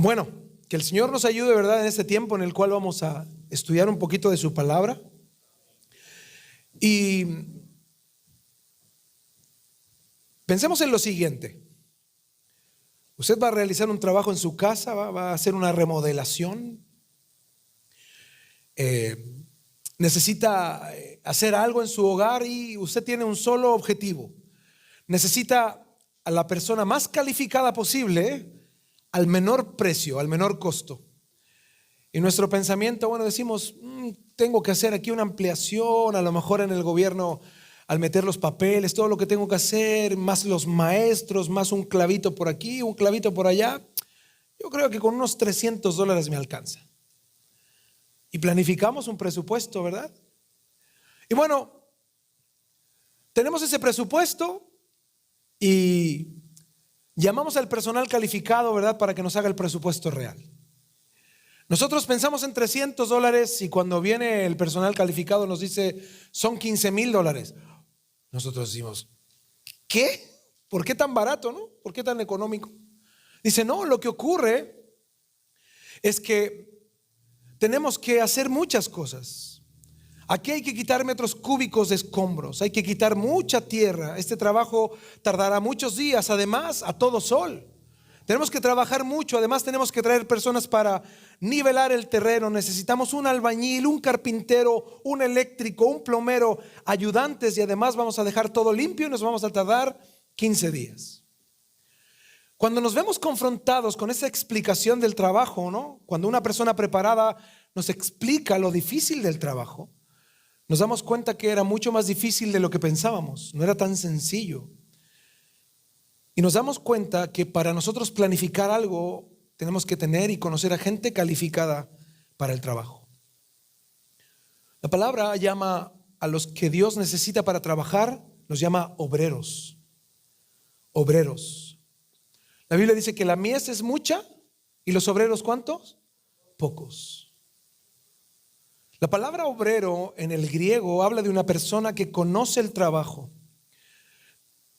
Bueno, que el Señor nos ayude, ¿verdad?, en este tiempo en el cual vamos a estudiar un poquito de su palabra. Y pensemos en lo siguiente. Usted va a realizar un trabajo en su casa, va a hacer una remodelación. Necesita hacer algo en su hogar y usted tiene un solo objetivo. Necesita a la persona más calificada posible al menor precio, al menor costo. Y nuestro pensamiento, bueno, decimos, tengo que hacer aquí una ampliación, a lo mejor en el gobierno, al meter los papeles, todo lo que tengo que hacer, más los maestros, más un clavito por aquí, un clavito por allá. Yo creo que con unos $300 me alcanza. Y planificamos un presupuesto, ¿verdad? Y bueno, tenemos ese presupuesto y llamamos al personal calificado, ¿verdad?, para que nos haga el presupuesto real. Nosotros pensamos en $300 y cuando viene el personal calificado nos dice, son $15,000. Nosotros decimos, ¿qué? ¿Por qué tan barato, no? ¿Por qué tan económico? Dice, no, lo que ocurre es que tenemos que hacer muchas cosas. Aquí hay que quitar metros cúbicos de escombros, hay que quitar mucha tierra. Este trabajo tardará muchos días, además a todo sol. Tenemos que trabajar mucho, además tenemos que traer personas para nivelar el terreno. Necesitamos un albañil, un carpintero, un eléctrico, un plomero, ayudantes, y además vamos a dejar todo limpio y nos vamos a tardar 15 días. Cuando nos vemos confrontados con esa explicación del trabajo, ¿no?, cuando una persona preparada nos explica lo difícil del trabajo, nos damos cuenta que era mucho más difícil de lo que pensábamos, no era tan sencillo. Y nos damos cuenta que para nosotros planificar algo tenemos que tener y conocer a gente calificada para el trabajo. La palabra llama a los que Dios necesita para trabajar, los llama obreros. Obreros. La Biblia dice que la mies es mucha y los obreros, ¿cuántos? Pocos. La palabra obrero en el griego habla de una persona que conoce el trabajo.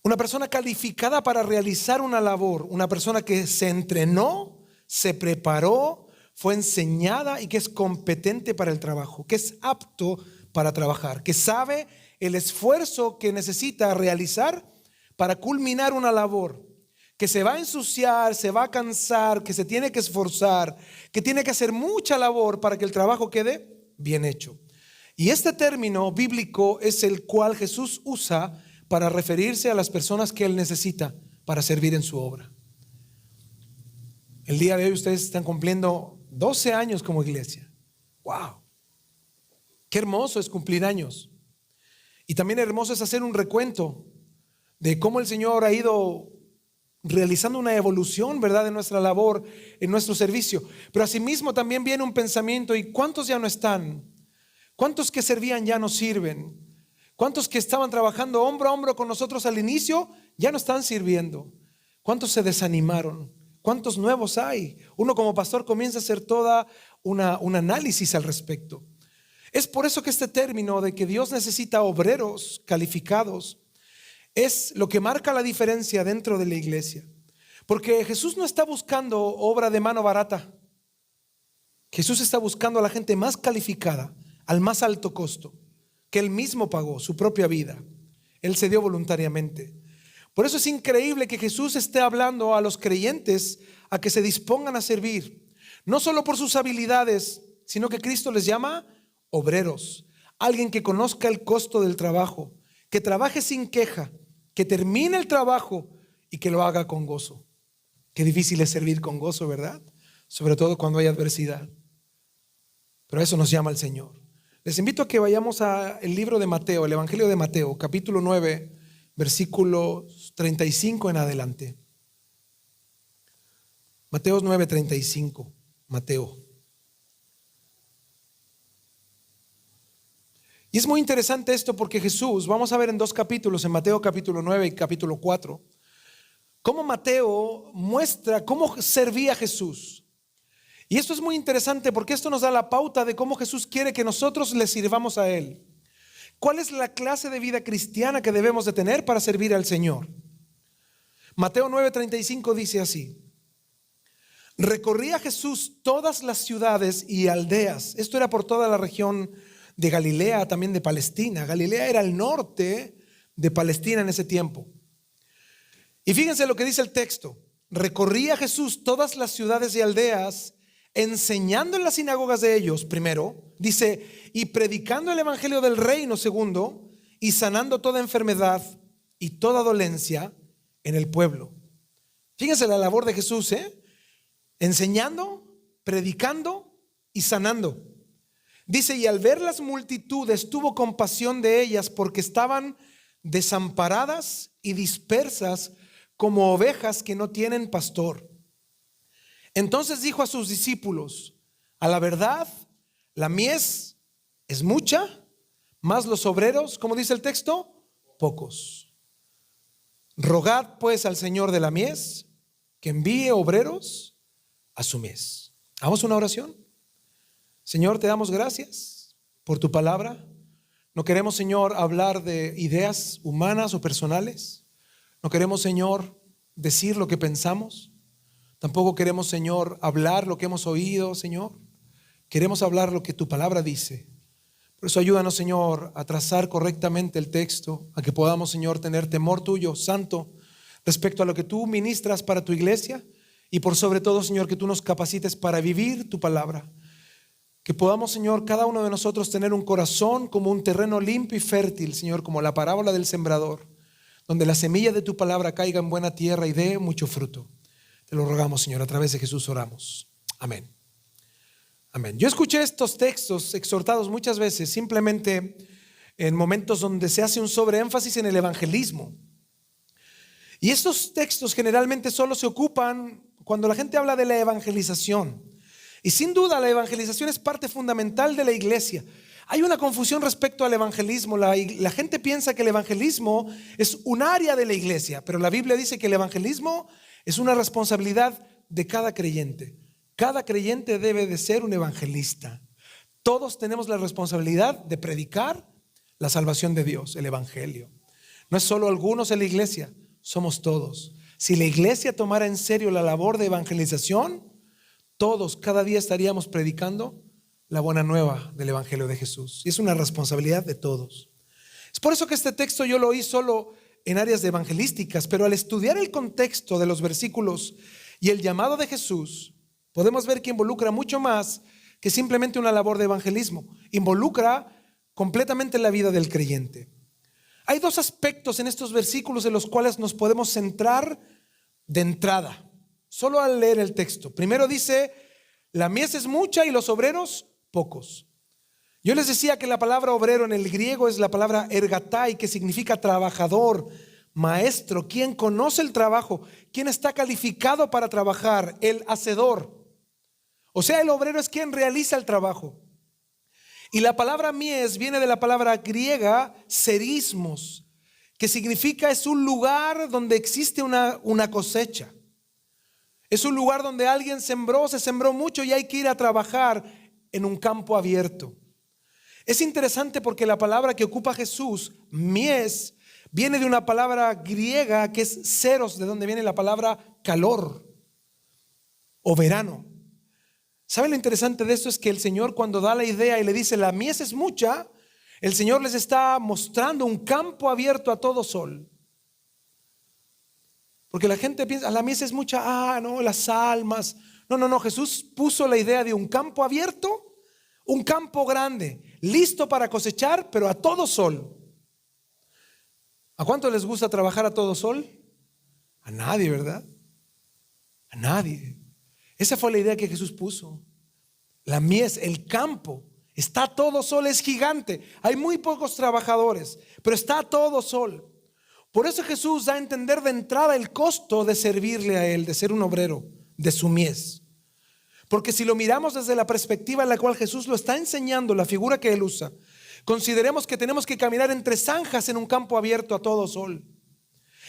Una persona calificada para realizar una labor, una persona que se entrenó, se preparó, fue enseñada y que es competente para el trabajo, que es apto para trabajar, que sabe el esfuerzo que necesita realizar para culminar una labor, que se va a ensuciar, se va a cansar, que se tiene que esforzar, que tiene que hacer mucha labor para que el trabajo quede bien hecho. Y este término bíblico es el cual Jesús usa para referirse a las personas que Él necesita para servir en su obra. El día de hoy ustedes están cumpliendo 12 años como iglesia. ¡Wow! Qué hermoso es cumplir años. Y también hermoso es hacer un recuento de cómo el Señor ha ido realizando una evolución, ¿verdad?, de nuestra labor, en nuestro servicio. Pero asimismo también viene un pensamiento, ¿y cuántos ya no están? ¿Cuántos que servían ya no sirven? ¿Cuántos que estaban trabajando hombro a hombro con nosotros al inicio ya no están sirviendo? ¿Cuántos se desanimaron? ¿Cuántos nuevos hay? Uno como pastor comienza a hacer toda un análisis al respecto. Es por eso que este término de que Dios necesita obreros calificados es lo que marca la diferencia dentro de la iglesia. Porque Jesús no está buscando obra de mano barata. Jesús está buscando a la gente más calificada, al más alto costo, que Él mismo pagó su propia vida. Él se dio voluntariamente. Por eso es increíble que Jesús esté hablando a los creyentes a que se dispongan a servir, no solo por sus habilidades, sino que Cristo les llama obreros, alguien que conozca el costo del trabajo, que trabaje sin queja, que termine el trabajo y que lo haga con gozo. Qué difícil es servir con gozo, ¿verdad? Sobre todo cuando hay adversidad. Pero a eso nos llama el Señor. Les invito a que vayamos al libro de Mateo, el Evangelio de Mateo, capítulo 9, versículos 35 en adelante. Mateo 9:35, Mateo. Y es muy interesante esto porque Jesús, vamos a ver en dos capítulos, en Mateo capítulo 9 y capítulo 4, cómo Mateo muestra cómo servía Jesús. Y esto es muy interesante porque esto nos da la pauta de cómo Jesús quiere que nosotros le sirvamos a Él. ¿Cuál es la clase de vida cristiana que debemos de tener para servir al Señor? Mateo 9:35 dice así: Recorría Jesús todas las ciudades y aldeas. Esto era por toda la región de Galilea, también de Palestina. Galilea era el norte de Palestina en ese tiempo. Y fíjense lo que dice el texto. Recorría Jesús todas las ciudades y aldeas, enseñando en las sinagogas de ellos, primero, dice, y predicando el evangelio del reino, segundo, y sanando toda enfermedad y toda dolencia en el pueblo. Fíjense la labor de Jesús, enseñando, predicando y sanando. Dice, y al ver las multitudes tuvo compasión de ellas porque estaban desamparadas y dispersas como ovejas que no tienen pastor. Entonces dijo a sus discípulos, a la verdad, la mies es mucha, mas los obreros, como dice el texto, pocos. Rogad pues al Señor de la mies que envíe obreros a su mies. Hagamos una oración. Señor, te damos gracias por tu palabra. No queremos, Señor, hablar de ideas humanas o personales. No queremos, Señor, decir lo que pensamos. Tampoco queremos, Señor, hablar lo que hemos oído, Señor. Queremos hablar lo que tu palabra dice. Por eso ayúdanos, Señor, a trazar correctamente el texto, a que podamos, Señor, tener temor tuyo, santo, respecto a lo que tú ministras para tu iglesia. Y por sobre todo, Señor, que tú nos capacites para vivir tu palabra. Que podamos, Señor, cada uno de nosotros tener un corazón como un terreno limpio y fértil, Señor, como la parábola del sembrador, donde la semilla de tu palabra caiga en buena tierra y dé mucho fruto. Te lo rogamos, Señor, a través de Jesús oramos. Amén. Amén. Yo escuché estos textos exhortados muchas veces simplemente en momentos donde se hace un sobreénfasis en el evangelismo. Y estos textos generalmente solo se ocupan cuando la gente habla de la evangelización. Y sin duda la evangelización es parte fundamental de la iglesia. Hay una confusión respecto al evangelismo. La gente piensa que el evangelismo es un área de la iglesia, pero la Biblia dice que el evangelismo es una responsabilidad de cada creyente. Cada creyente debe de ser un evangelista. Todos tenemos la responsabilidad de predicar la salvación de Dios, el evangelio. No es solo algunos en la iglesia, somos todos. Si la iglesia tomara en serio la labor de evangelización, todos cada día estaríamos predicando la buena nueva del evangelio de Jesús. Y es una responsabilidad de todos. Es por eso que este texto yo lo oí solo en áreas de evangelísticas, pero al estudiar el contexto de los versículos y el llamado de Jesús, podemos ver que involucra mucho más que simplemente una labor de evangelismo. Involucra completamente la vida del creyente. Hay dos aspectos en estos versículos en los cuales nos podemos centrar de entrada, solo al leer el texto. Primero dice, la mies es mucha y los obreros pocos. Yo les decía que la palabra obrero en el griego es la palabra ergatai, que significa trabajador, maestro, quien conoce el trabajo, quien está calificado para trabajar, el hacedor. O sea, el obrero es quien realiza el trabajo. Y la palabra mies viene de la palabra griega serismos, que significa es un lugar donde existe una cosecha. Es un lugar donde alguien se sembró mucho y hay que ir a trabajar en un campo abierto. Es interesante porque la palabra que ocupa Jesús, mies, viene de una palabra griega que es ceros, de donde viene la palabra calor o verano. ¿Saben lo interesante de esto? Es que el Señor, cuando da la idea y le dice la mies es mucha, el Señor les está mostrando un campo abierto a todo sol. Porque la gente piensa, la mies es mucha, no, las almas. No, Jesús puso la idea de un campo abierto, un campo grande, listo para cosechar, pero a todo sol. ¿A cuánto les gusta trabajar a todo sol? A nadie, ¿verdad? A nadie. Esa fue la idea que Jesús puso. La mies, el campo, está a todo sol, es gigante. Hay muy pocos trabajadores, pero está a todo sol. Por eso Jesús da a entender de entrada el costo de servirle a Él, de ser un obrero de su mies. Porque si lo miramos desde la perspectiva en la cual Jesús lo está enseñando, la figura que Él usa, consideremos que tenemos que caminar entre zanjas en un campo abierto a todo sol.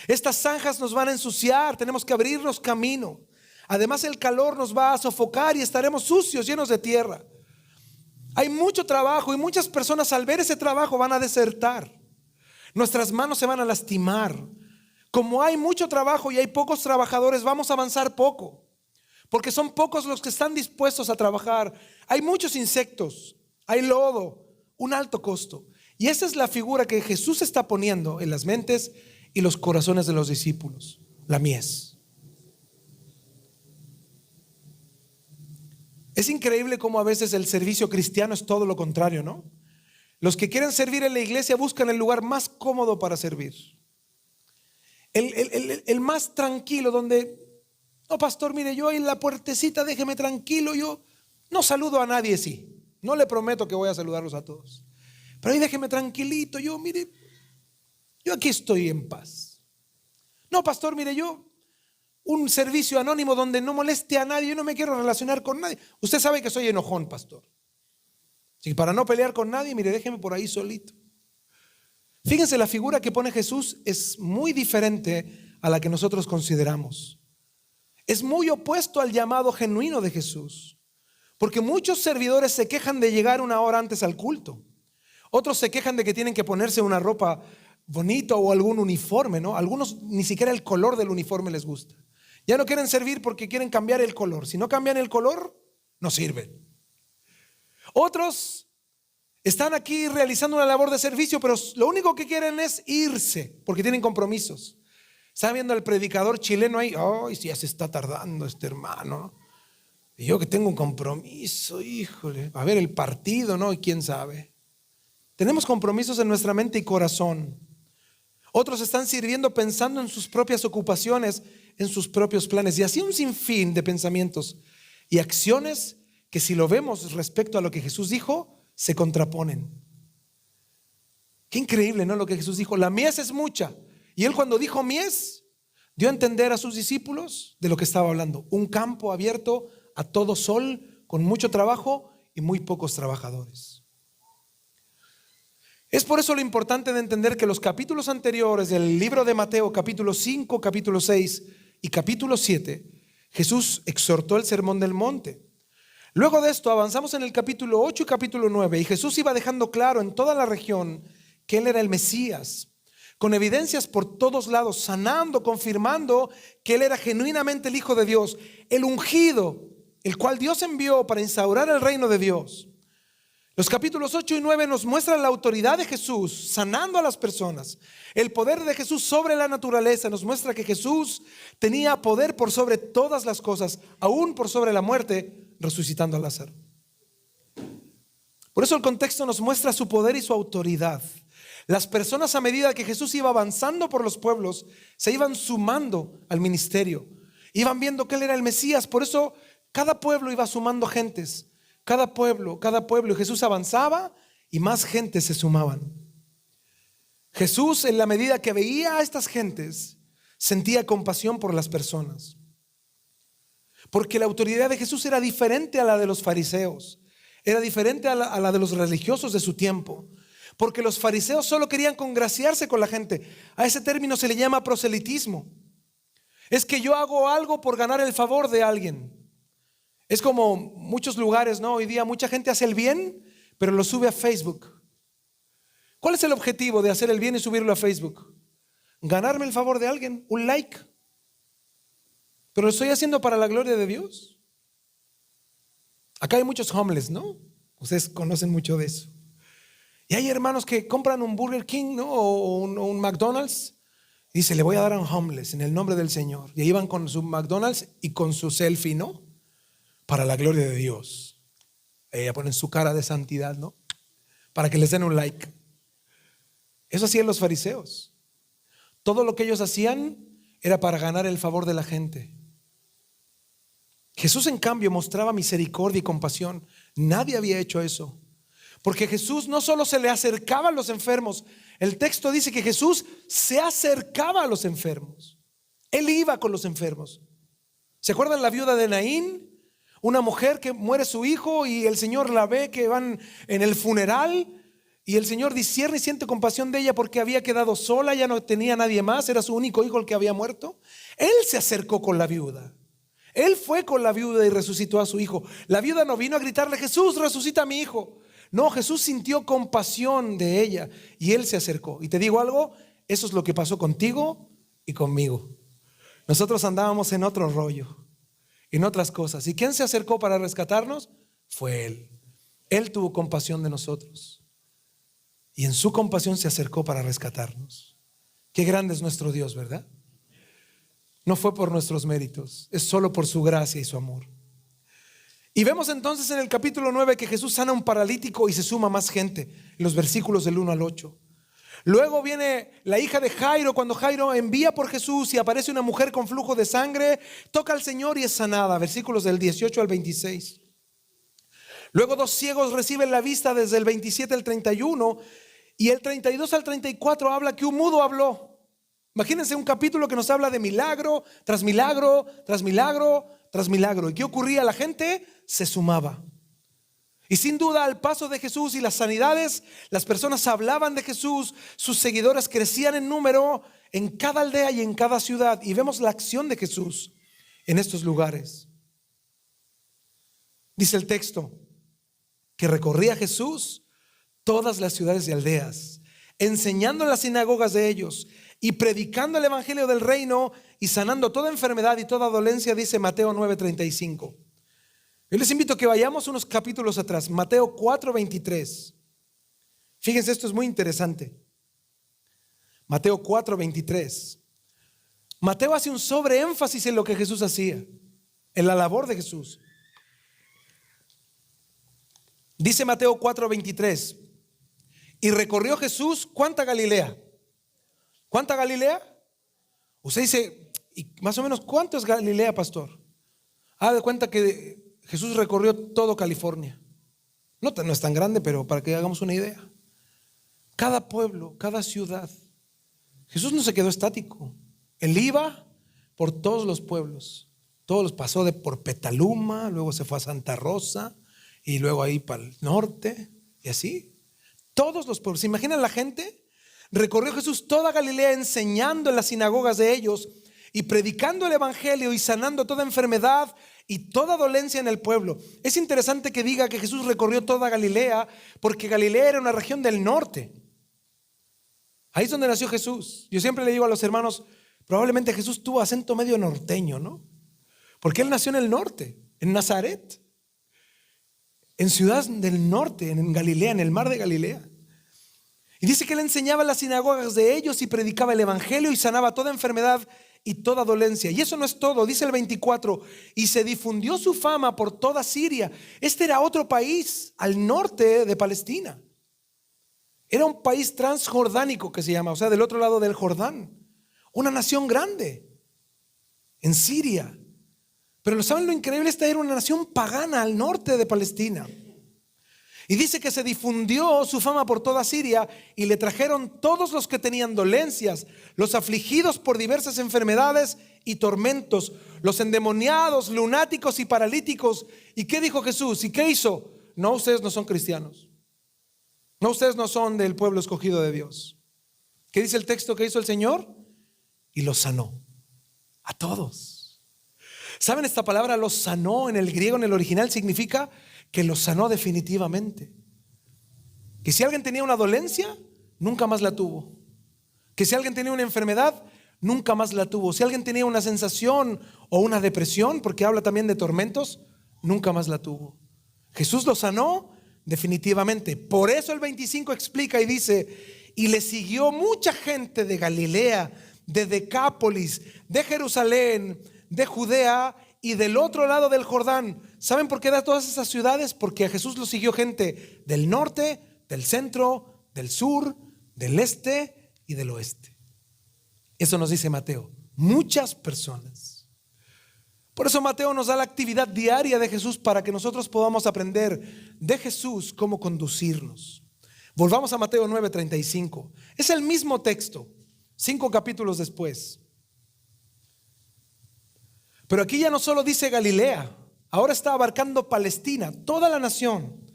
Estas zanjas nos van a ensuciar, tenemos que abrirnos camino. Además, el calor nos va a sofocar y estaremos sucios, llenos de tierra. Hay mucho trabajo y muchas personas al ver ese trabajo van a desertar. Nuestras manos se van a lastimar. Como hay mucho trabajo y hay pocos trabajadores, vamos a avanzar poco. porque son pocos los que están dispuestos a trabajar. Hay muchos insectos, hay lodo, un alto costo. Y esa es la figura que Jesús está poniendo en las mentes y los corazones de los discípulos, la mies. Es increíble cómo a veces el servicio cristiano es todo lo contrario, ¿no? Los que quieren servir en la iglesia buscan el lugar más cómodo para servir. El más tranquilo, donde, no, pastor, mire, yo en la puertecita, déjeme tranquilo, yo no saludo a nadie, sí. No le prometo que voy a saludarlos a todos. Pero ahí déjeme tranquilito, yo, mire, yo aquí estoy en paz. No, pastor, mire, yo un servicio anónimo donde no moleste a nadie, yo no me quiero relacionar con nadie. Usted sabe que soy enojón, pastor. Y para no pelear con nadie, mire, déjeme por ahí solito. Fíjense, la figura que pone Jesús es muy diferente a la que nosotros consideramos. Es muy opuesto al llamado genuino de Jesús. Porque muchos servidores se quejan de llegar una hora antes al culto. Otros se quejan de que tienen que ponerse una ropa bonita o algún uniforme, ¿no? Algunos ni siquiera el color del uniforme les gusta. Ya no quieren servir porque quieren cambiar el color. Si no cambian el color, no sirven. Otros están aquí realizando una labor de servicio, pero lo único que quieren es irse porque tienen compromisos. Está viendo al predicador chileno ahí. Ay, si ya se está tardando este hermano. Y yo que tengo un compromiso, híjole. A ver el partido, ¿no? Y quién sabe. Tenemos compromisos en nuestra mente y corazón. Otros están sirviendo pensando en sus propias ocupaciones, en sus propios planes. Y así un sinfín de pensamientos y acciones que, si lo vemos respecto a lo que Jesús dijo, se contraponen. Qué increíble, ¿no? Lo que Jesús dijo. La mies es mucha. Y él, cuando dijo mies, dio a entender a sus discípulos de lo que estaba hablando. Un campo abierto a todo sol, con mucho trabajo y muy pocos trabajadores. Es por eso lo importante de entender que los capítulos anteriores del libro de Mateo, capítulo 5, capítulo 6 y capítulo 7, Jesús exhortó el sermón del monte. Luego de esto avanzamos en el capítulo 8 y capítulo 9, y Jesús iba dejando claro en toda la región que Él era el Mesías, con evidencias por todos lados, sanando, confirmando que Él era genuinamente el Hijo de Dios, el ungido, el cual Dios envió para instaurar el reino de Dios. Los capítulos 8 y 9 nos muestran la autoridad de Jesús sanando a las personas. El poder de Jesús sobre la naturaleza nos muestra que Jesús tenía poder por sobre todas las cosas, aún por sobre la muerte, resucitando a Lázaro. Por eso el contexto nos muestra su poder y su autoridad. Las personas, a medida que Jesús iba avanzando por los pueblos, se iban sumando al ministerio. Iban viendo que Él era el Mesías. Por eso cada pueblo iba sumando gentes. Cada pueblo, y Jesús avanzaba y más gentes se sumaban. Jesús, en la medida que veía a estas gentes, sentía compasión por las personas. Porque la autoridad de Jesús era diferente a la de los fariseos, era diferente a la de los religiosos de su tiempo. Porque los fariseos solo querían congraciarse con la gente. A ese término se le llama proselitismo. Es que yo hago algo por ganar el favor de alguien. Es como muchos lugares, ¿no? Hoy día mucha gente hace el bien, pero lo sube a Facebook. ¿Cuál es el objetivo de hacer el bien y subirlo a Facebook? Ganarme el favor de alguien, un like. Pero lo estoy haciendo para la gloria de Dios. Acá hay muchos homeless, ¿no? Ustedes conocen mucho de eso. Y hay hermanos que compran un Burger King, ¿no? O un McDonald's. Y dice, le voy a dar a un homeless en el nombre del Señor. Y ahí van con su McDonald's y con su selfie, ¿no? Para la gloria de Dios. Ella ponen su cara de santidad, ¿no? Para que les den un like. Eso hacían los fariseos. Todo lo que ellos hacían era para ganar el favor de la gente. Jesús, en cambio, mostraba misericordia y compasión. Nadie había hecho eso. Porque Jesús no solo se le acercaba a los enfermos. El texto dice que Jesús se acercaba a los enfermos. Él iba con los enfermos. ¿Se acuerdan la viuda de Naín? Una mujer que muere su hijo y el Señor la ve que van en el funeral y el Señor discierne y siente compasión de ella porque había quedado sola, ya no tenía nadie más, era su único hijo el que había muerto. Él se acercó con la viuda. Él fue con la viuda y resucitó a su hijo. La viuda no vino a gritarle, Jesús, resucita a mi hijo. No, Jesús sintió compasión de ella y Él se acercó. Y te digo algo, eso es lo que pasó contigo y conmigo. Nosotros andábamos en otro rollo. y en otras cosas. ¿Y quién se acercó para rescatarnos? Fue Él. Él tuvo compasión de nosotros y en su compasión se acercó para rescatarnos. Qué grande es nuestro Dios, ¿verdad? No fue por nuestros méritos, es solo por su gracia y su amor. Y vemos entonces en el capítulo 9 que Jesús sana a un paralítico y se suma más gente, en los versículos del 1 al 8. Luego viene la hija de Jairo, cuando Jairo envía por Jesús y aparece una mujer con flujo de sangre, toca al Señor y es sanada, versículos del 18 al 26. Luego 2 ciegos reciben la vista desde el 27 al 31 y el 32 al 34 habla que un mudo habló. Imagínense un capítulo que nos habla de milagro tras milagro, tras milagro, tras milagro. ¿Y qué ocurría? La gente se sumaba. Y sin duda al paso de Jesús y las sanidades, las personas hablaban de Jesús, sus seguidores crecían en número en cada aldea y en cada ciudad. Y vemos la acción de Jesús en estos lugares. Dice el texto que recorría Jesús todas las ciudades y aldeas, enseñando en las sinagogas de ellos y predicando el evangelio del reino y sanando toda enfermedad y toda dolencia, dice Mateo 9:35. Yo les invito a que vayamos unos capítulos atrás, Mateo 4:23. Fíjense, esto es muy interesante. Mateo 4:23. Mateo hace un sobreénfasis en lo que Jesús hacía, en la labor de Jesús. Dice Mateo 4:23. Y recorrió Jesús, ¿cuánta Galilea? ¿Cuánta Galilea? Usted dice, ¿y más o menos cuánto es Galilea, pastor? De cuenta que Jesús recorrió todo California. No es tan grande, pero para que hagamos una idea. Cada pueblo, cada ciudad. Jesús no se quedó estático. Él iba por todos los pueblos. Todos los pasó por Petaluma, luego se fue a Santa Rosa y luego ahí para el norte y así. Todos los pueblos. ¿Se imaginan la gente? Recorrió Jesús toda Galilea enseñando en las sinagogas de ellos y predicando el evangelio y sanando toda enfermedad y toda dolencia en el pueblo. Es interesante que diga que Jesús recorrió toda Galilea, porque Galilea era una región del norte. Ahí es donde nació Jesús. Yo siempre le digo a los hermanos, probablemente Jesús tuvo acento medio norteño, ¿no? Porque él nació en el norte, en Nazaret, en ciudad del norte, en Galilea, en el mar de Galilea. Y dice que él enseñaba en las sinagogas de ellos y predicaba el evangelio y sanaba toda enfermedad y toda dolencia. Y eso no es todo, dice el 24, y se difundió su fama por toda Siria. Este era otro país al norte de Palestina. Era un país transjordánico que se llama, o sea, del otro lado del Jordán. Una nación grande en Siria. Pero ¿saben lo increíble? Esta era una nación pagana al norte de Palestina. Y dice que se difundió su fama por toda Siria y le trajeron todos los que tenían dolencias, los afligidos por diversas enfermedades y tormentos, los endemoniados, lunáticos y paralíticos. ¿Y qué dijo Jesús? ¿Y qué hizo? No, ustedes no son cristianos. No, ustedes no son del pueblo escogido de Dios. ¿Qué dice el texto que hizo el Señor? Y los sanó a todos. ¿Saben? Esta palabra los sanó en el griego, en el original, significa que los sanó definitivamente. Que si alguien tenía una dolencia, nunca más la tuvo. Que si alguien tenía una enfermedad, nunca más la tuvo. Si alguien tenía una sensación o una depresión, porque habla también de tormentos, nunca más la tuvo. Jesús lo sanó definitivamente. Por eso el 25 explica y dice: y le siguió mucha gente de Galilea, de Decápolis, de Jerusalén, de Judea y del otro lado del Jordán. ¿Saben por qué da todas esas ciudades? Porque a Jesús lo siguió gente del norte, del centro, del sur, del este y del oeste. Eso nos dice Mateo. Muchas personas. Por eso Mateo nos da la actividad diaria de Jesús para que nosotros podamos aprender de Jesús cómo conducirnos. Volvamos a Mateo 9:35. Es el mismo texto, 5 capítulos después. Pero aquí ya no solo dice Galilea, ahora está abarcando Palestina, toda la nación.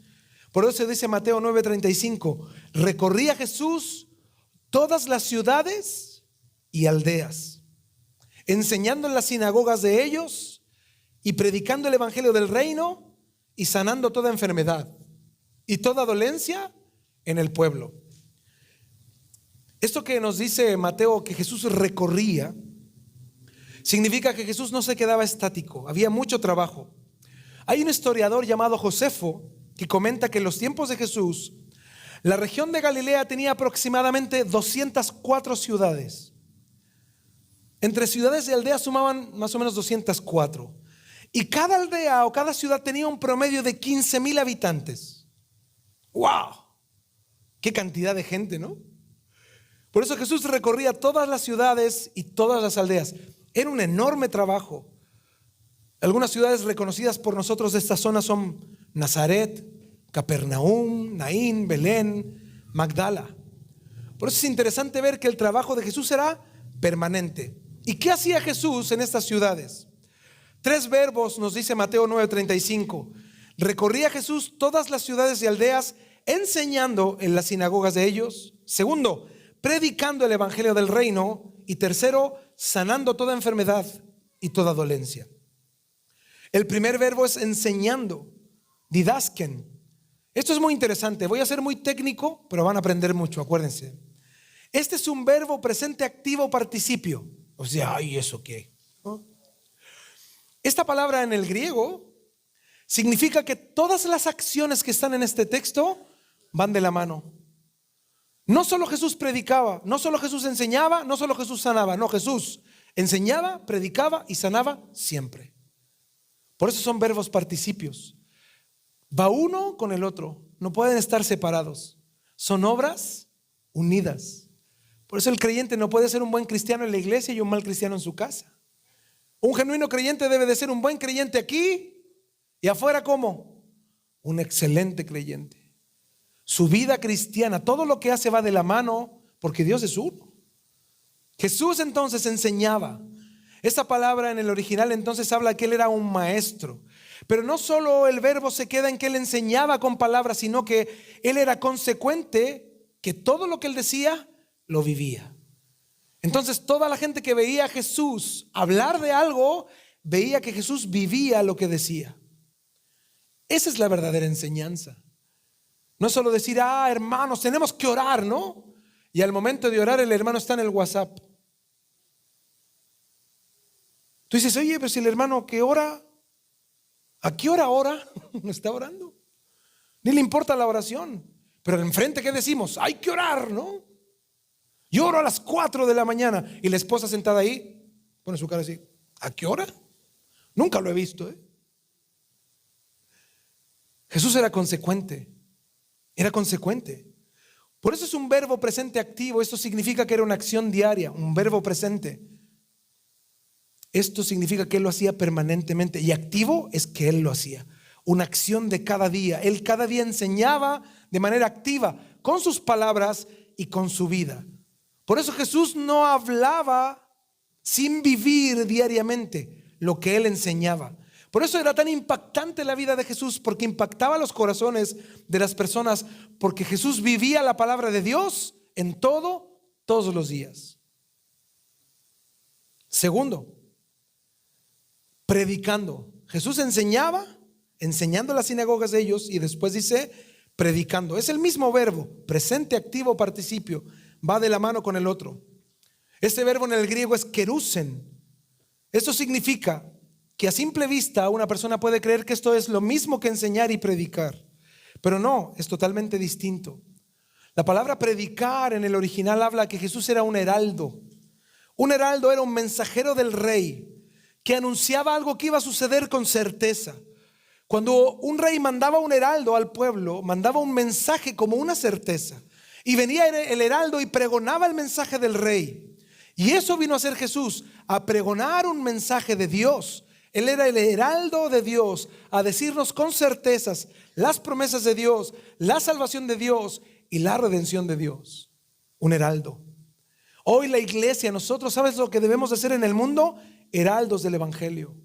Por eso dice Mateo 9:35, recorría Jesús todas las ciudades y aldeas, enseñando en las sinagogas de ellos y predicando el evangelio del reino y sanando toda enfermedad y toda dolencia en el pueblo. Esto que nos dice Mateo que Jesús recorría Significa que Jesús no se quedaba estático, había mucho trabajo. Hay un historiador llamado Josefo que comenta que en los tiempos de Jesús, la región de Galilea tenía aproximadamente 204 ciudades. Entre ciudades y aldeas sumaban más o menos 204. Y cada aldea o cada ciudad tenía un promedio de 15,000 habitantes. ¡Wow! ¡Qué cantidad de gente!, ¿no? Por eso Jesús recorría todas las ciudades y todas las aldeas. Era un enorme trabajo. Algunas ciudades reconocidas por nosotros de esta zona son Nazaret, Capernaum, Naín, Belén, Magdala. Por eso es interesante ver que el trabajo de Jesús era permanente. ¿Y qué hacía Jesús en estas ciudades? 3 verbos nos dice Mateo 9:35. Recorría Jesús todas las ciudades y aldeas, enseñando en las sinagogas de ellos. Segundo, predicando el evangelio del reino. Y tercero, sanando toda enfermedad y toda dolencia. El primer verbo es enseñando, didasken. Esto es muy interesante. Voy a ser muy técnico, pero van a aprender mucho, acuérdense. Este es un verbo presente activo participio. O sea, ¿y eso qué? ¿No? Esta palabra en el griego significa que todas las acciones que están en este texto van de la mano. No solo Jesús predicaba, no solo Jesús enseñaba, no solo Jesús sanaba. No, Jesús enseñaba, predicaba y sanaba siempre. Por eso son verbos participios. Va uno con el otro, no pueden estar separados. Son obras unidas. Por eso el creyente no puede ser un buen cristiano en la iglesia y un mal cristiano en su casa. Un genuino creyente debe de ser un buen creyente aquí y afuera, ¿cómo? Un excelente creyente. Su vida cristiana, todo lo que hace va de la mano, porque Dios es uno. Jesús entonces enseñaba. Esta palabra en el original entonces habla que Él era un maestro. Pero no solo el verbo se queda en que Él enseñaba con palabras, sino que Él era consecuente, que todo lo que Él decía, lo vivía. Entonces toda la gente que veía a Jesús hablar de algo, veía que Jesús vivía lo que decía. Esa es la verdadera enseñanza. No es solo decir, hermanos, tenemos que orar, ¿no? Y al momento de orar el hermano está en el WhatsApp. Tú dices, oye, pero si el hermano que ora, ¿a qué hora ora? No está orando. Ni le importa la oración. Pero enfrente, ¿qué decimos? Hay que orar, ¿no? Yo oro a las 4 de la mañana y la esposa sentada ahí pone su cara así, ¿a qué hora? Nunca lo he visto, ¿eh? Jesús era consecuente. Era consecuente. Por eso es un verbo presente activo. Esto significa que era una acción diaria, un verbo presente. Esto significa que Él lo hacía permanentemente. Y activo es que Él lo hacía. Una acción de cada día. Él cada día enseñaba de manera activa, con sus palabras y con su vida. Por eso Jesús no hablaba sin vivir diariamente lo que Él enseñaba. Por eso era tan impactante la vida de Jesús, porque impactaba los corazones de las personas, porque Jesús vivía la palabra de Dios en todos los días. Segundo, predicando. Jesús enseñaba, enseñando en las sinagogas de ellos, y después dice predicando. Es el mismo verbo, presente, activo, participio, va de la mano con el otro. Este verbo en el griego es kerusen. Esto significa que a simple vista una persona puede creer que esto es lo mismo que enseñar y predicar, pero no, es totalmente distinto. La palabra predicar en el original habla que Jesús era un heraldo. Un heraldo era un mensajero del rey que anunciaba algo que iba a suceder con certeza. Cuando un rey mandaba un heraldo al pueblo, mandaba un mensaje como una certeza, y venía el heraldo y pregonaba el mensaje del rey. Y eso vino a hacer Jesús, a pregonar un mensaje de Dios. Él era el heraldo de Dios, a decirnos con certezas las promesas de Dios, la salvación de Dios y la redención de Dios. Un heraldo. Hoy la iglesia, nosotros, ¿sabes lo que debemos hacer en el mundo? Heraldos del evangelio.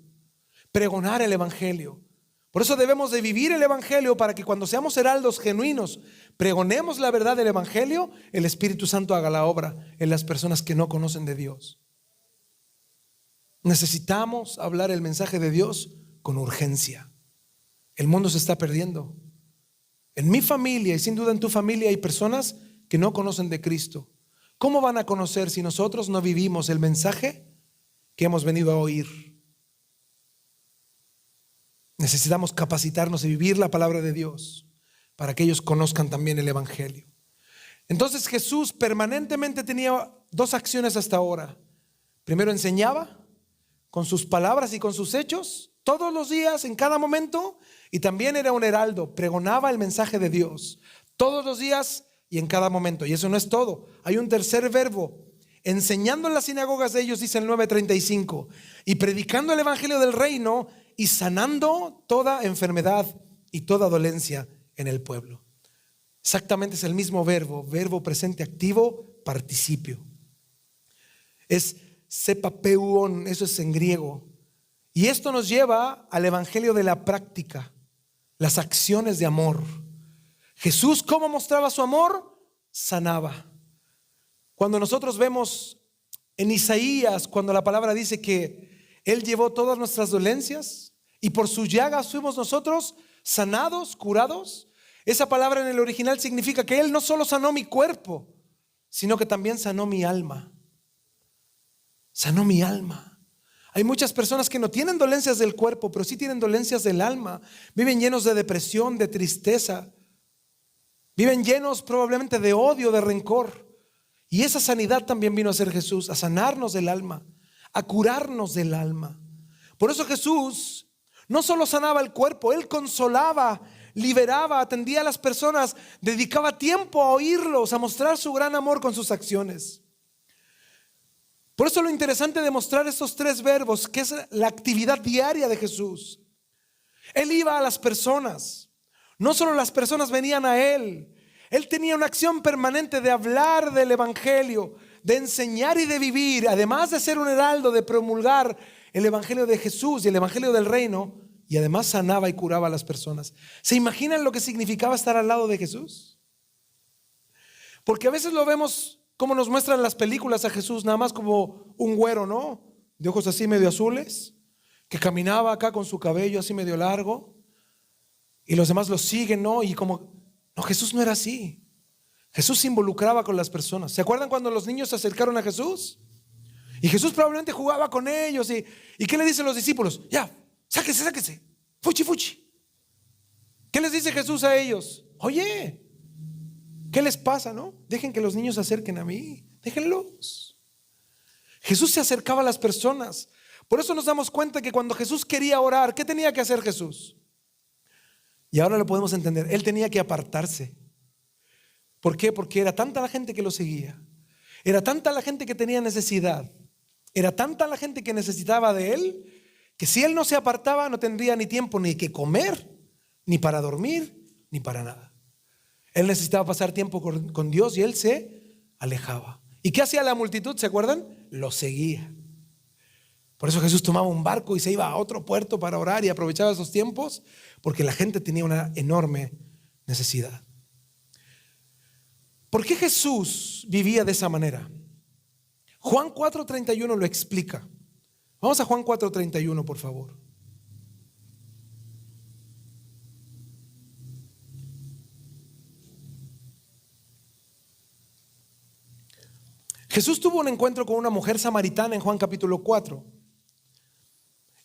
Pregonar el evangelio. Por eso debemos de vivir el evangelio, para que cuando seamos heraldos genuinos, pregonemos la verdad del evangelio, el Espíritu Santo haga la obra en las personas que no conocen de Dios. Necesitamos hablar el mensaje de Dios con urgencia. El mundo se está perdiendo. En mi familia y sin duda en tu familia hay personas que no conocen de Cristo. ¿Cómo van a conocer si nosotros no vivimos el mensaje que hemos venido a oír. Necesitamos capacitarnos y vivir la palabra de Dios para que ellos conozcan también el evangelio. Entonces Jesús permanentemente tenía dos acciones hasta ahora. Primero enseñaba con sus palabras y con sus hechos, todos los días, en cada momento, y también era un heraldo, pregonaba el mensaje de Dios, todos los días y en cada momento. Y eso no es todo, hay un tercer verbo, enseñando en las sinagogas de ellos, dice el 9:35, y predicando el evangelio del reino y sanando toda enfermedad y toda dolencia en el pueblo. Exactamente es el mismo verbo presente activo, participio. Es sepapeuon, eso es en griego. Y esto nos lleva al evangelio de la práctica, las acciones de amor. Jesús, ¿cómo mostraba su amor? Sanaba. Cuando nosotros vemos en Isaías, cuando la palabra dice que Él llevó todas nuestras dolencias y por sus llagas fuimos nosotros sanados, curados, esa palabra en el original significa que Él no solo sanó mi cuerpo, sino que también sanó mi alma. Sanó mi alma. Hay muchas personas que no tienen dolencias del cuerpo, pero sí tienen dolencias del alma. Viven llenos de depresión, de tristeza. Viven llenos probablemente de odio, de rencor. Y esa sanidad también vino a ser Jesús, a sanarnos del alma, a curarnos del alma. Por eso Jesús no solo sanaba el cuerpo, Él consolaba, liberaba, atendía a las personas, dedicaba tiempo a oírlos, a mostrar su gran amor con sus acciones. Por eso lo interesante de mostrar estos tres verbos, que es la actividad diaria de Jesús. Él iba a las personas, no solo las personas venían a Él. Él tenía una acción permanente de hablar del evangelio, de enseñar y de vivir, además de ser un heraldo, de promulgar el evangelio de Jesús y el evangelio del reino, y además sanaba y curaba a las personas. ¿Se imaginan lo que significaba estar al lado de Jesús? Porque a veces lo vemos como nos muestran las películas a Jesús, nada más como un güero, ¿no? De ojos así medio azules, que caminaba acá con su cabello así medio largo, y los demás lo siguen, ¿no? Y como, no, Jesús no era así. Jesús se involucraba con las personas. ¿Se acuerdan cuando los niños se acercaron a Jesús? Y Jesús probablemente jugaba con ellos. ¿Y qué le dicen los discípulos? Ya, sáquese, fuchi. ¿Qué les dice Jesús a ellos? Oye, ¿qué les pasa, no? Dejen que los niños se acerquen a mí, déjenlos. Jesús se acercaba a las personas. Por eso nos damos cuenta que cuando Jesús quería orar, ¿qué tenía que hacer Jesús? Y ahora lo podemos entender. Él tenía que apartarse. ¿Por qué? Porque era tanta la gente que lo seguía, era tanta la gente que tenía necesidad, era tanta la gente que necesitaba de Él, que si Él no se apartaba no tendría ni tiempo ni que comer, ni para dormir, ni para nada. Él necesitaba pasar tiempo con Dios y Él se alejaba. ¿Y qué hacía la multitud? ¿Se acuerdan? Lo seguía. Por eso Jesús tomaba un barco y se iba a otro puerto para orar y aprovechaba esos tiempos, porque la gente tenía una enorme necesidad. ¿Por qué Jesús vivía de esa manera? Juan 4:31 lo explica. Vamos a Juan 4:31, por favor. Jesús tuvo un encuentro con una mujer samaritana en Juan capítulo 4.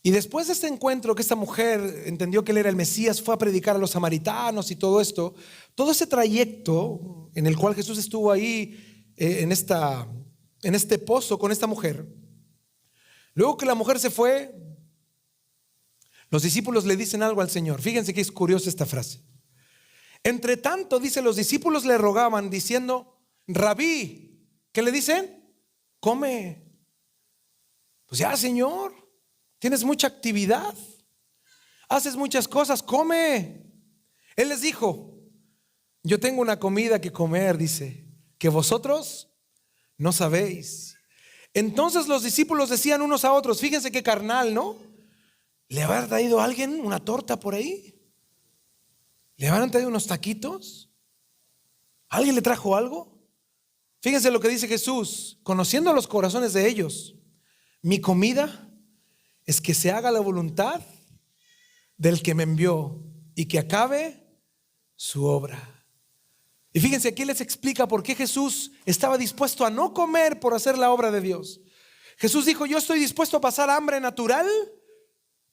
Y después de este encuentro, que esta mujer entendió que Él era el Mesías, fue a predicar a los samaritanos y todo esto, todo ese trayecto en el cual Jesús estuvo ahí en este pozo con esta mujer. Luego que la mujer se fue, los discípulos le dicen algo al Señor. Fíjense que es curiosa esta frase. Entre tanto, dice, los discípulos le rogaban diciendo: Rabí, ¿qué le dicen? Come. Pues ya, Señor, tienes mucha actividad, haces muchas cosas, come. Él les dijo: yo tengo una comida que comer, dice, que vosotros no sabéis. Entonces los discípulos decían unos a otros, fíjense qué carnal, ¿no? ¿Le habrá traído a alguien una torta por ahí? ¿Le habrán traído unos taquitos? ¿Alguien le trajo algo? Fíjense lo que dice Jesús, conociendo los corazones de ellos: mi comida es que se haga la voluntad del que me envió y que acabe su obra. Y fíjense, aquí les explica por qué Jesús estaba dispuesto a no comer por hacer la obra de Dios. Jesús dijo, yo estoy dispuesto a pasar hambre natural,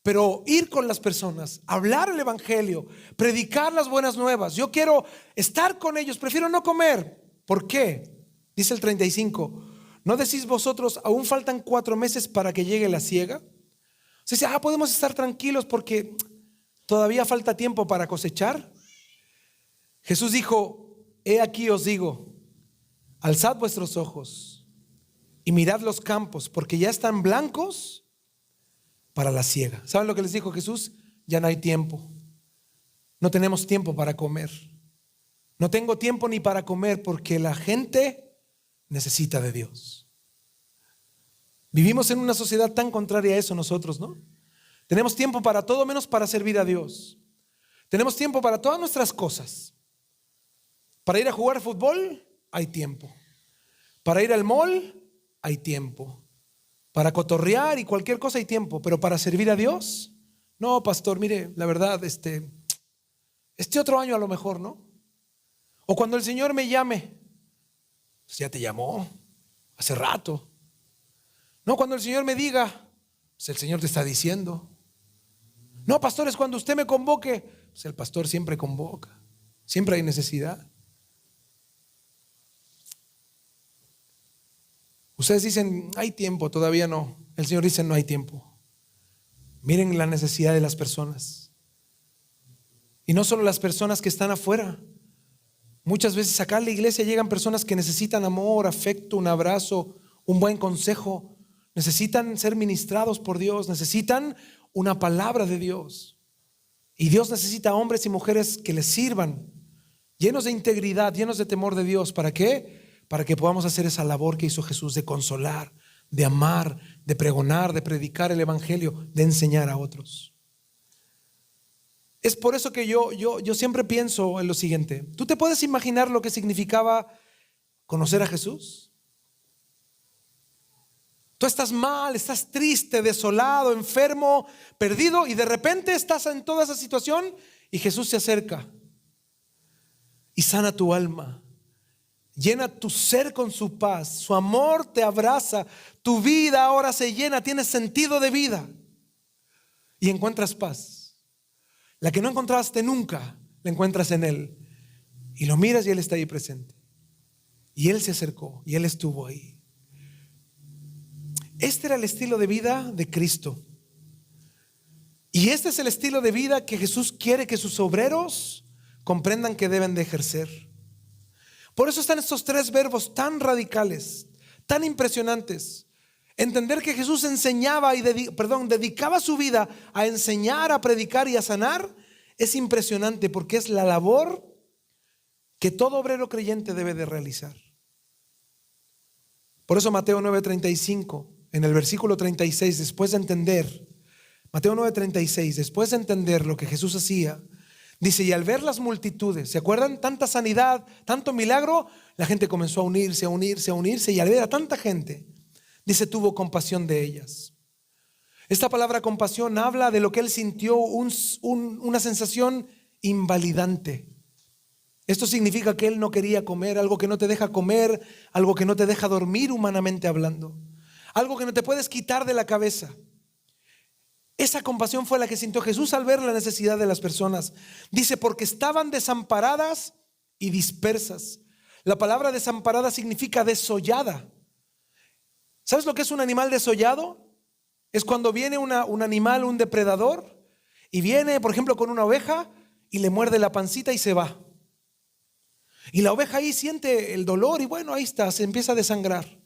pero ir con las personas, hablar el evangelio, predicar las buenas nuevas. Yo quiero estar con ellos, prefiero no comer. ¿Por qué? Dice el 35, ¿no decís vosotros, aún faltan 4 meses para que llegue la siega? Se dice, podemos estar tranquilos porque todavía falta tiempo para cosechar. Jesús dijo, he aquí os digo, alzad vuestros ojos y mirad los campos, porque ya están blancos para la siega. ¿Saben lo que les dijo Jesús? Ya no hay tiempo. No tenemos tiempo para comer. No tengo tiempo ni para comer porque la gente necesita de Dios. Vivimos en una sociedad tan contraria a eso nosotros, ¿no? Tenemos tiempo para todo menos para servir a Dios. Tenemos tiempo para todas nuestras cosas. Para ir a jugar fútbol, hay tiempo. Para ir al mall, hay tiempo. Para cotorrear y cualquier cosa hay tiempo. Pero para servir a Dios, no, pastor, mire, la verdad, este otro año a lo mejor, ¿no? O cuando el Señor me llame, pues ya te llamó hace rato. No, cuando el Señor me diga, pues el Señor te está diciendo. No, pastor, es cuando usted me convoque. Pues el pastor siempre convoca. Siempre hay necesidad. Ustedes dicen, hay tiempo, todavía no. El Señor dice, no hay tiempo. Miren la necesidad de las personas. Y no solo las personas que están afuera. Muchas veces acá en la iglesia llegan personas que necesitan amor, afecto, un abrazo, un buen consejo. Necesitan ser ministrados por Dios. Necesitan una palabra de Dios. Y Dios necesita hombres y mujeres que le sirvan, llenos de integridad, llenos de temor de Dios. ¿Para qué? Para que podamos hacer esa labor que hizo Jesús de consolar, de amar, de pregonar, de predicar el evangelio, de enseñar a otros. Es por eso que yo siempre pienso en lo siguiente. ¿Tú te puedes imaginar lo que significaba conocer a Jesús? Tú estás mal, estás triste, desolado, enfermo, perdido, y de repente estás en toda esa situación y Jesús se acerca y sana tu alma. Llena tu ser con su paz, su amor te abraza, tu vida ahora se llena, tienes sentido de vida y encuentras paz. La que no encontraste nunca, la encuentras en Él. Y lo miras y Él está ahí presente. Y Él se acercó y Él estuvo ahí. Este era el estilo de vida de Cristo. Y este es el estilo de vida que Jesús quiere que sus obreros comprendan que deben de ejercer. Por eso están estos 3 verbos tan radicales, tan impresionantes. Entender que Jesús enseñaba dedicaba su vida a enseñar, a predicar y a sanar es impresionante, porque es la labor que todo obrero creyente debe de realizar. Por eso Mateo 9:35, en el versículo 36, después de entender, Mateo 9:36, después de entender lo que Jesús hacía, dice, y al ver las multitudes, ¿se acuerdan? Tanta sanidad, tanto milagro, la gente comenzó a unirse, y al ver a tanta gente, dice, tuvo compasión de ellas. Esta palabra compasión habla de lo que él sintió, una sensación invalidante. Esto significa que él no quería comer, algo que no te deja comer, algo que no te deja dormir humanamente hablando, algo que no te puedes quitar de la cabeza. Esa compasión fue la que sintió Jesús al ver la necesidad de las personas. Dice, porque estaban desamparadas y dispersas. La palabra desamparada significa desollada. ¿Sabes lo que es un animal desollado? Es cuando viene un animal, un depredador, y viene, por ejemplo, con una oveja y le muerde la pancita y se va. Y la oveja ahí siente el dolor y bueno, ahí está, se empieza a desangrar.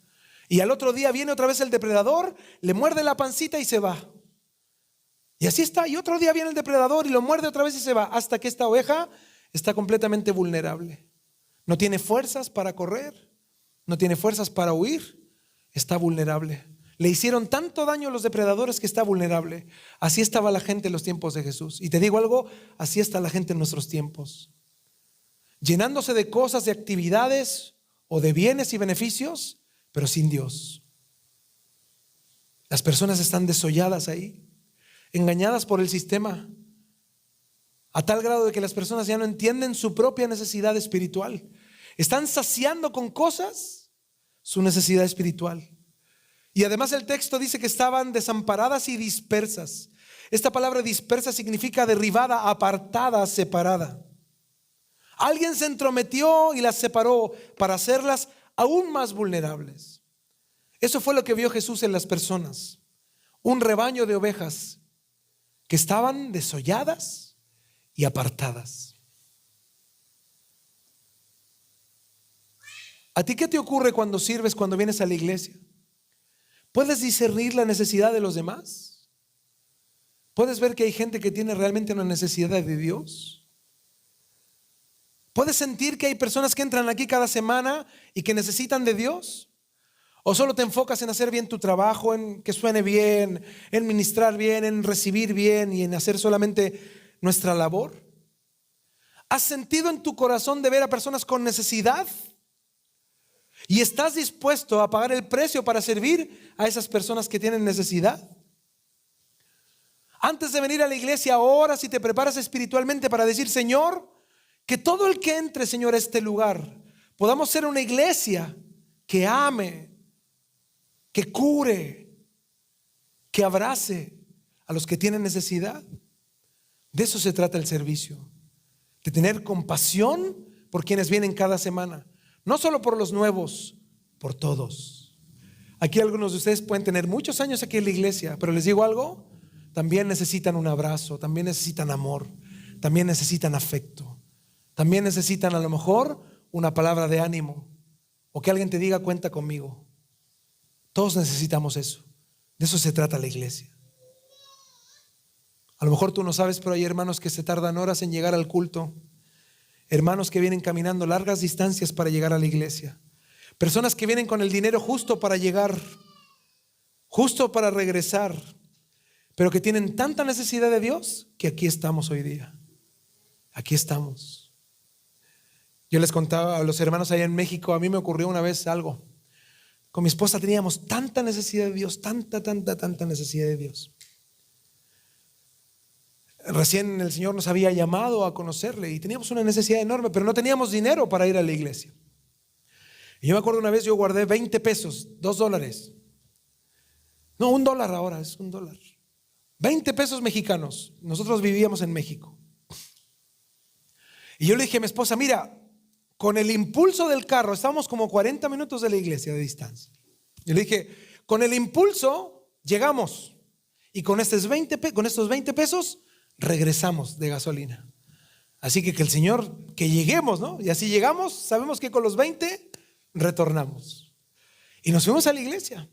Y al otro día viene otra vez el depredador, le muerde la pancita y se va. Y así está, y otro día viene el depredador y lo muerde otra vez y se va, hasta que esta oveja está completamente vulnerable. No tiene fuerzas para correr, no tiene fuerzas para huir, está vulnerable. Le hicieron tanto daño a los depredadores que está vulnerable. Así estaba la gente en los tiempos de Jesús. Y te digo algo, así está la gente en nuestros tiempos. Llenándose de cosas, de actividades o de bienes y beneficios, pero sin Dios. Las personas están desolladas ahí, engañadas por el sistema, a tal grado de que las personas ya no entienden su propia necesidad espiritual. Están saciando con cosas su necesidad espiritual. Y además el texto dice que estaban desamparadas y dispersas. Esta palabra dispersa significa derribada, apartada, separada. Alguien se entrometió y las separó para hacerlas aún más vulnerables. Eso fue lo que vio Jesús en las personas. Un rebaño de ovejas que estaban desolladas y apartadas. ¿A ti qué te ocurre cuando sirves, cuando vienes a la iglesia? ¿Puedes discernir la necesidad de los demás? ¿Puedes ver que hay gente que tiene realmente una necesidad de Dios? ¿Puedes sentir que hay personas que entran aquí cada semana y que necesitan de Dios? ¿O solo te enfocas en hacer bien tu trabajo, en que suene bien, en ministrar bien, en recibir bien y en hacer solamente nuestra labor? ¿Has sentido en tu corazón de ver a personas con necesidad? ¿Y estás dispuesto a pagar el precio para servir a esas personas que tienen necesidad? Antes de venir a la iglesia, oras y te preparas espiritualmente para decir: Señor, que todo el que entre, Señor, a este lugar, podamos ser una iglesia que ame, que cure, que abrace a los que tienen necesidad. De eso se trata el servicio, de tener compasión por quienes vienen cada semana. No solo por los nuevos, por todos. Aquí algunos de ustedes pueden tener muchos años aquí en la iglesia, pero les digo algo, también necesitan un abrazo, también necesitan amor, también necesitan afecto, también necesitan a lo mejor una palabra de ánimo, o que alguien te diga: cuenta conmigo. Todos necesitamos eso. De eso se trata la iglesia. A lo mejor tú no sabes, pero hay hermanos que se tardan horas en llegar al culto. Hermanos que vienen caminando largas distancias para llegar a la iglesia. Personas que vienen con el dinero justo para llegar, justo para regresar, pero que tienen tanta necesidad de Dios que aquí estamos hoy día. Aquí estamos. Yo les contaba a los hermanos allá en México, a mí me ocurrió una vez algo. Con mi esposa teníamos tanta necesidad de Dios, tanta necesidad de Dios. Recién el Señor nos había llamado a conocerle y teníamos una necesidad enorme, pero no teníamos dinero para ir a la iglesia. Y yo me acuerdo una vez, yo guardé 20 pesos, $2. No, $1 ahora, es $1. 20 pesos mexicanos. Nosotros vivíamos en México. Y yo le dije a mi esposa: mira, con el impulso del carro, estábamos como 40 minutos de la iglesia de distancia. Yo le dije: con el impulso llegamos, y con estos 20 pesos regresamos de gasolina. Así que el Señor, que lleguemos, ¿no? Y así llegamos, sabemos que con los 20 retornamos. Y nos fuimos a la iglesia.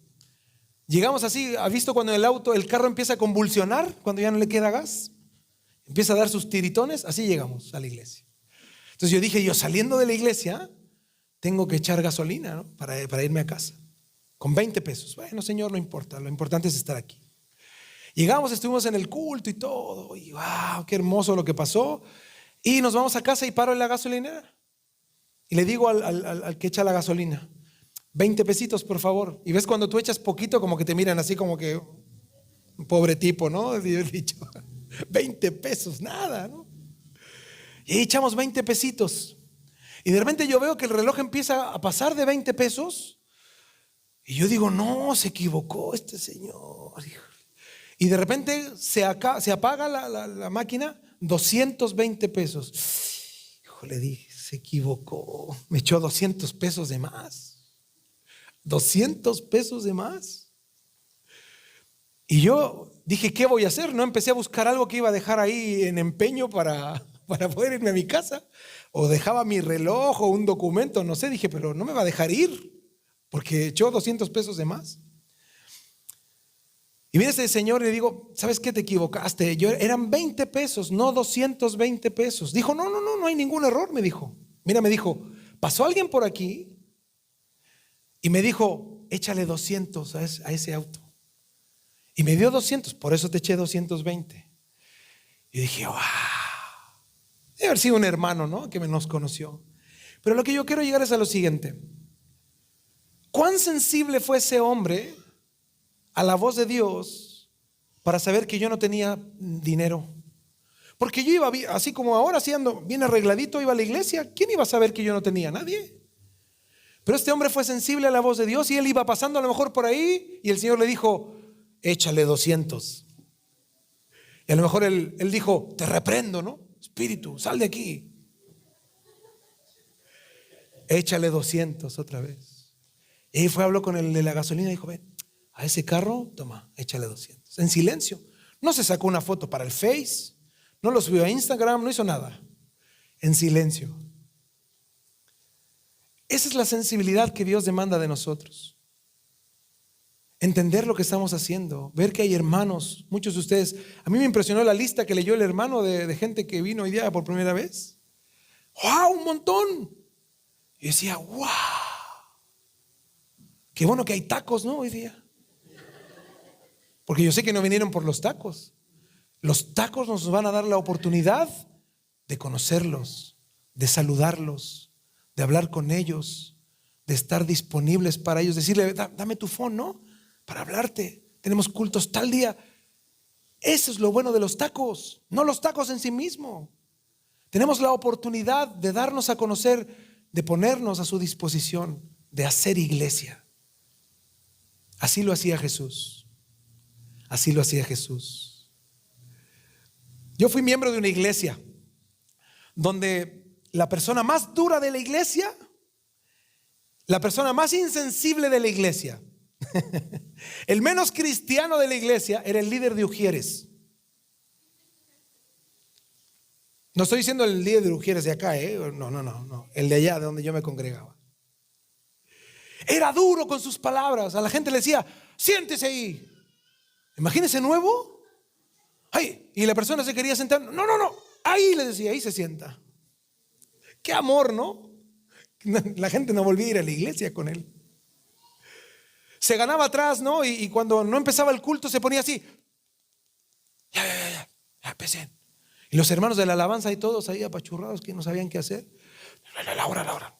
Llegamos así, ¿ha visto cuando en el carro empieza a convulsionar, cuando ya no le queda gas? Empieza a dar sus tiritones, así llegamos a la iglesia. Entonces yo dije: yo saliendo de la iglesia tengo que echar gasolina, ¿no? para irme a casa. Con 20 pesos. Bueno, Señor, no importa, lo importante es estar aquí. Llegamos, estuvimos en el culto y todo, y wow, qué hermoso lo que pasó. Y nos vamos a casa y paro en la gasolinera. Y le digo al que echa la gasolina: 20 pesitos, por favor. Y ves cuando tú echas poquito, como que te miran así como que un pobre tipo, ¿no? Y yo he dicho: 20 pesos, nada, ¿no? Y echamos 20 pesitos. Y de repente yo veo que el reloj empieza a pasar de 20 pesos. Y yo digo: no, se equivocó este señor. Y de repente se apaga la máquina, 220 pesos. Híjole, dije: se equivocó. Me echó 200 pesos de más. 200 pesos de más. Y yo dije: ¿qué voy a hacer? No empecé a buscar algo que iba a dejar ahí en empeño para poder irme a mi casa. O dejaba mi reloj o un documento, no sé. Dije: pero no me va a dejar ir porque echó 200 pesos de más. Y viene ese señor y le digo: ¿sabes qué? Te equivocaste. Eran 20 pesos, no 220 pesos. Dijo: no hay ningún error, me dijo. Mira, me dijo: pasó alguien por aquí y me dijo: échale 200 a ese auto. Y me dio 200, por eso te eché 220. Y dije: wow, debe haber sido un hermano, ¿no? Que nos conoció. Pero lo que yo quiero llegar es a lo siguiente: ¿cuán sensible fue ese hombre a la voz de Dios para saber que yo no tenía dinero? Porque yo iba así como ahora, así ando bien arregladito, iba a la iglesia. ¿Quién iba a saber que yo no tenía? Nadie. Pero este hombre fue sensible a la voz de Dios y él iba pasando a lo mejor por ahí y el Señor le dijo, échale 200. Y a lo mejor él dijo, te reprendo, ¿no? Espíritu, sal de aquí. Échale 200 otra vez. Y ahí fue, habló con el de la gasolina y dijo, ven, a ese carro, toma, échale 200. En silencio. No se sacó una foto para el Face, no lo subió a Instagram, no hizo nada. En silencio. Esa es la sensibilidad que Dios demanda de nosotros. Entender lo que estamos haciendo, ver que hay hermanos, muchos de ustedes. A mí me impresionó la lista que leyó el hermano de gente que vino hoy día por primera vez. ¡Wow! Un montón. Y decía, ¡wow! Qué bueno que hay tacos, ¿no? Hoy día. Porque yo sé que no vinieron por los tacos. Los tacos nos van a dar la oportunidad de conocerlos, de saludarlos, de hablar con ellos, de estar disponibles para ellos, decirle, dame tu phone, ¿no? Para hablarte. Tenemos cultos tal día. Eso es lo bueno de los tacos, no los tacos en sí mismo. Tenemos la oportunidad de darnos a conocer, de ponernos a su disposición, de hacer iglesia. Así lo hacía Jesús. Así lo hacía Jesús. Yo fui miembro de una iglesia donde la persona más dura de la iglesia, la persona más insensible de la iglesia, el menos cristiano de la iglesia era el líder de Ujieres. No estoy diciendo el líder de Ujieres de acá, no, el de allá de donde yo me congregaba. Era duro con sus palabras. A la gente le decía, siéntese ahí. Imagínese nuevo. Ay, y la persona se quería sentar. No, ahí le decía, ahí se sienta. Qué amor, ¿no? La gente no volvía a ir a la iglesia con él. Se ganaba atrás, ¿no? Y cuando no empezaba el culto se ponía así. Ya, empecé. Y los hermanos de la alabanza y todos ahí apachurrados que no sabían qué hacer. La hora.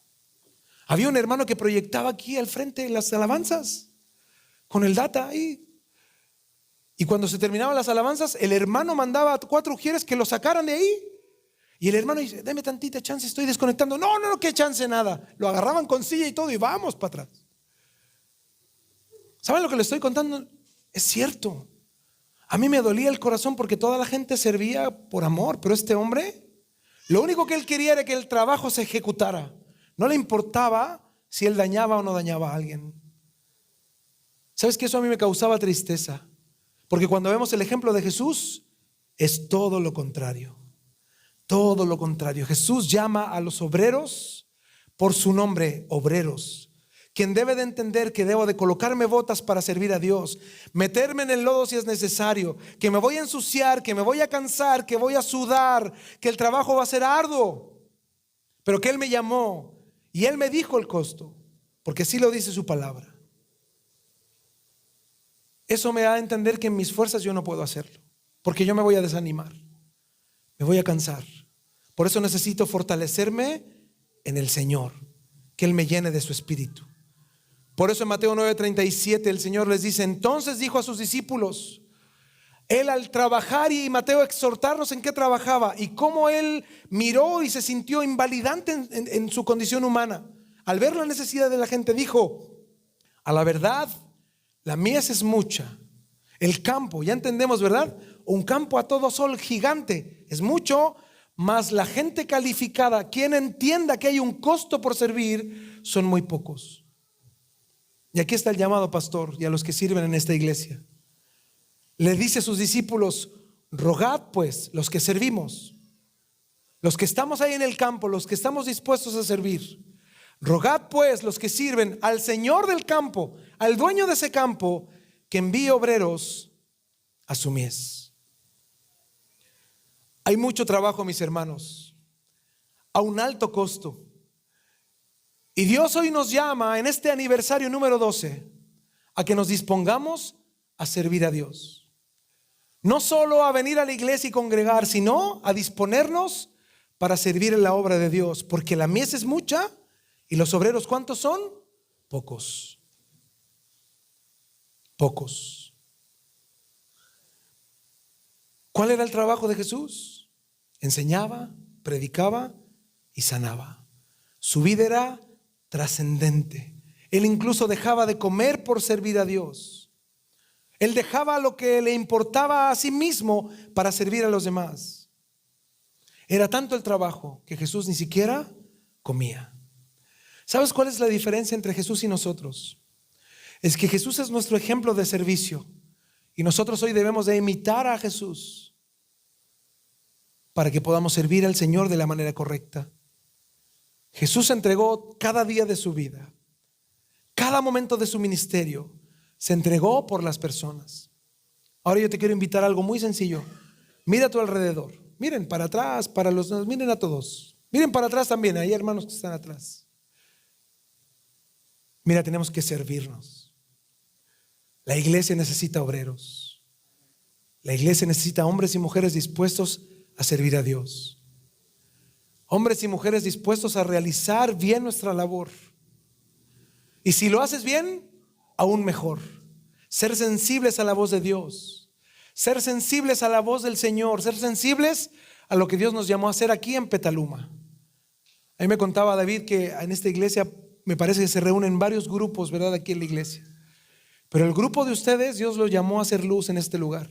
Había un hermano que proyectaba aquí al frente las alabanzas con el data ahí. Y cuando se terminaban las alabanzas, el hermano mandaba a 4 ujieres que lo sacaran de ahí. Y el hermano dice, deme tantita chance, estoy desconectando. No, qué chance nada. Lo agarraban con silla y todo y vamos para atrás. ¿Saben lo que le estoy contando? Es cierto. A mí me dolía el corazón porque toda la gente servía por amor, pero este hombre, lo único que él quería era que el trabajo se ejecutara. No le importaba si él dañaba o no dañaba a alguien. ¿Sabes qué? Eso a mí me causaba tristeza. Porque cuando vemos el ejemplo de Jesús, es todo lo contrario. Todo lo contrario. Jesús llama a los obreros por su nombre, obreros. Quien debe de entender que debo de colocarme botas para servir a Dios, meterme en el lodo si es necesario, que me voy a ensuciar, que me voy a cansar, que voy a sudar, que el trabajo va a ser arduo, pero que Él me llamó y Él me dijo el costo, porque así lo dice su palabra. Eso me da a entender que en mis fuerzas yo no puedo hacerlo, porque yo me voy a desanimar, me voy a cansar. Por eso necesito fortalecerme en el Señor, que Él me llene de su espíritu. Por eso en Mateo 9:37 el Señor les dice, entonces dijo a sus discípulos, Él al trabajar, y Mateo exhortarnos en qué trabajaba y cómo Él miró y se sintió invalidante en su condición humana. Al ver la necesidad de la gente dijo, a la verdad, la mies es mucha. El campo, ya entendemos, ¿verdad? Un campo a todo sol gigante es mucho, mas la gente calificada, quien entienda que hay un costo por servir, son muy pocos. Y aquí está el llamado, pastor, y a los que sirven en esta iglesia. Le dice a sus discípulos, rogad pues, los que servimos, los que estamos ahí en el campo, los que estamos dispuestos a servir, rogad pues, los que sirven, al Señor del campo, al dueño de ese campo, que envíe obreros a su mies. Hay mucho trabajo, mis hermanos, a un alto costo. Y Dios hoy nos llama en este aniversario número 12 a que nos dispongamos a servir a Dios. No solo a venir a la iglesia y congregar, sino a disponernos para servir en la obra de Dios, porque la mies es mucha y los obreros, ¿cuántos son? Pocos. Pocos. ¿Cuál era el trabajo de Jesús? Enseñaba, predicaba y sanaba. Su vida era trascendente. Él incluso dejaba de comer por servir a Dios. Él dejaba lo que le importaba a sí mismo para servir a los demás. Era tanto el trabajo que Jesús ni siquiera comía. ¿Sabes cuál es la diferencia entre Jesús y nosotros? Es que Jesús es nuestro ejemplo de servicio y nosotros hoy debemos de imitar a Jesús para que podamos servir al Señor de la manera correcta. Jesús entregó cada día de su vida, cada momento de su ministerio, se entregó por las personas. Ahora yo te quiero invitar a algo muy sencillo. Mira a tu alrededor, miren para atrás, miren a todos, miren para atrás también, hay hermanos que están atrás. Mira, tenemos que servirnos. La iglesia necesita obreros. La iglesia necesita hombres y mujeres dispuestos a servir a Dios. Hombres y mujeres dispuestos a realizar bien nuestra labor. Y si lo haces bien, aún mejor. Ser sensibles a la voz de Dios. Ser sensibles a la voz del Señor. Ser sensibles a lo que Dios nos llamó a hacer aquí en Petaluma. A mí me contaba David que en esta iglesia me parece que se reúnen varios grupos, ¿verdad? Aquí en la iglesia. Pero el grupo de ustedes, Dios los llamó a hacer luz en este lugar.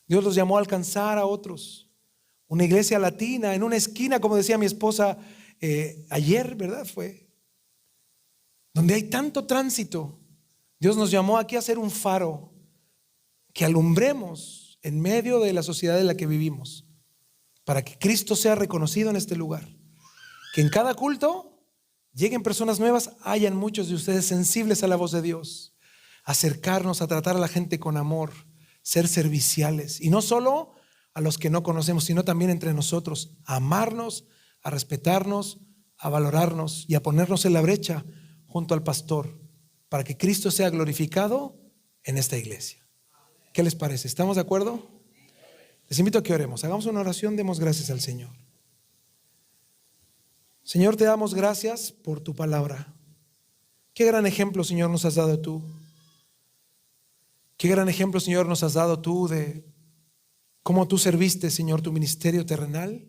Dios los llamó a alcanzar a otros. Una iglesia latina en una esquina, como decía mi esposa ayer, ¿verdad? Fue donde hay tanto tránsito. Dios nos llamó aquí a ser un faro que alumbremos en medio de la sociedad en la que vivimos, para que Cristo sea reconocido en este lugar. Que en cada culto lleguen personas nuevas, hayan muchos de ustedes sensibles a la voz de Dios, acercarnos a tratar a la gente con amor, ser serviciales, y no solo a los que no conocemos, sino también entre nosotros, a amarnos, a respetarnos, a valorarnos y a ponernos en la brecha junto al pastor para que Cristo sea glorificado en esta iglesia. ¿Qué les parece? ¿Estamos de acuerdo? Les invito a que oremos, hagamos una oración, demos gracias al Señor. Señor, te damos gracias por tu palabra. Qué gran ejemplo, Señor, nos has dado tú. Qué gran ejemplo, Señor, nos has dado tú de cómo tú serviste, Señor, tu ministerio terrenal.